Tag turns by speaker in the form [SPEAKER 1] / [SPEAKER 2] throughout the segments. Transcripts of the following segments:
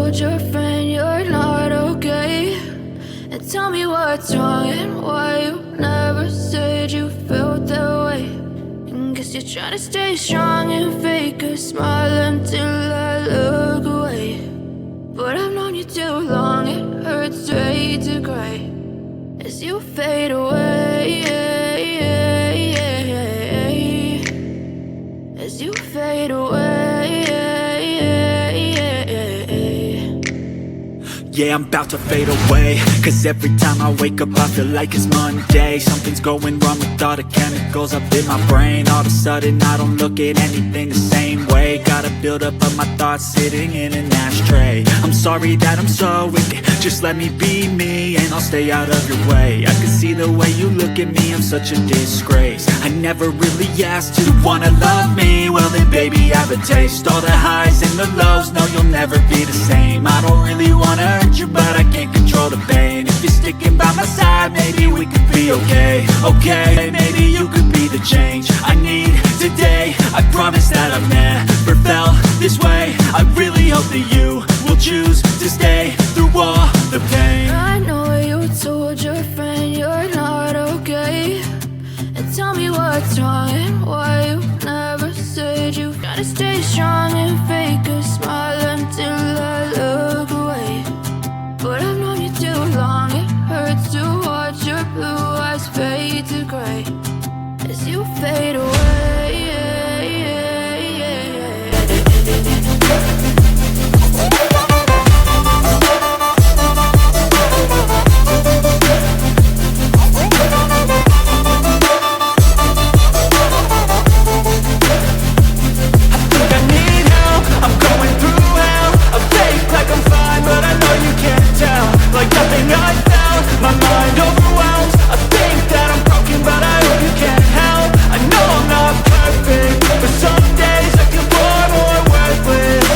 [SPEAKER 1] told your friend you're not okay? And tell me what's wrong and why you never said you felt that way. And guess you're trying to stay strong and fake a smile until I look away. But I've known you too long, it hurts to hate to gray as you fade away, as you fade away.
[SPEAKER 2] Yeah, I'm about to fade away, cause every time I wake up I feel like it's Monday. Something's going wrong with all the chemicals up in my brain. All of a sudden I don't look at anything the same way. Got a buildup of my thoughts sitting in an ashtray. I'm sorry that I'm so wicked, just let me be me and I'll stay out of your way. I can see the way you look at me, I'm such a disgrace. I never really asked to wanna love me. Well then baby, have a taste. All the highs and the lows, no you'll never be the same. I don't really wanna hurt you, but I can't control the pain. If you're sticking by my side, maybe we could be okay. Okay, maybe you could be the change I need today. I promise that I've never felt this way. I really hope that you will choose to stay through all the pain.
[SPEAKER 1] I know you told your friend you're not okay. And tell me what's wrong and why you never said you gotta stay strong and fake a smile until I look away. But I've known you too long, it hurts to watch your blue eyes fade to gray as you fade away.
[SPEAKER 2] Like nothing I found, my mind overwhelmed. I think that I'm broken, but I hope you can't help. I know I'm not perfect, but some days I feel far more worthless.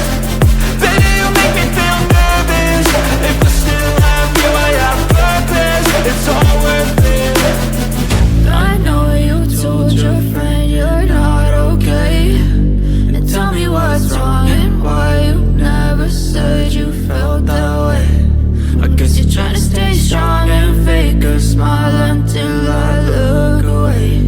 [SPEAKER 2] Baby, you make me feel nervous. If I still have you, I have purpose. It's all worth it.
[SPEAKER 1] I know you told your friend you're not okay. And tell me what's wrong and why you never said you felt that way. I guess you're trying to stay strong and fake a smile until I look away.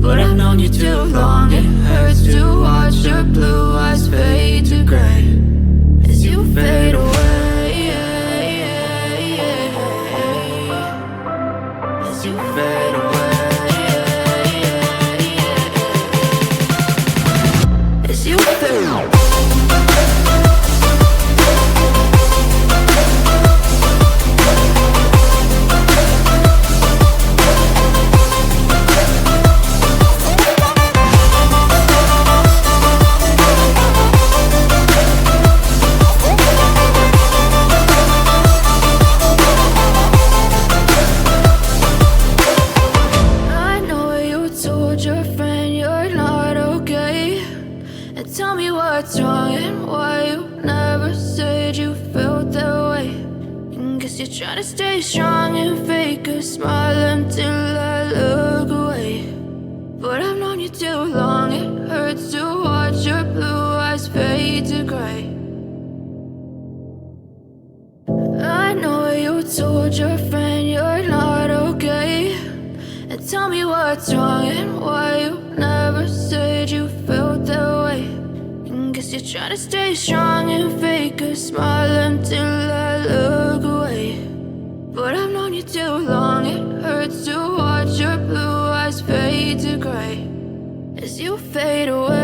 [SPEAKER 1] But I've known you too long, it hurts to watch your blue eyes fade to gray as you fade away, as you fade away, as you fade away. Tell me what's wrong and why you never said you felt that way. And guess you're trying to stay strong and fake a smile until I look away. But I've known you too long, it hurts to watch your blue eyes fade to gray. I know you told your friend you're not okay. And tell me what's wrong and why you never said you felt that way. Guess you're trying to stay strong and fake a smile until I look away. But I've known you too long, it hurts to watch your blue eyes fade to gray as you fade away.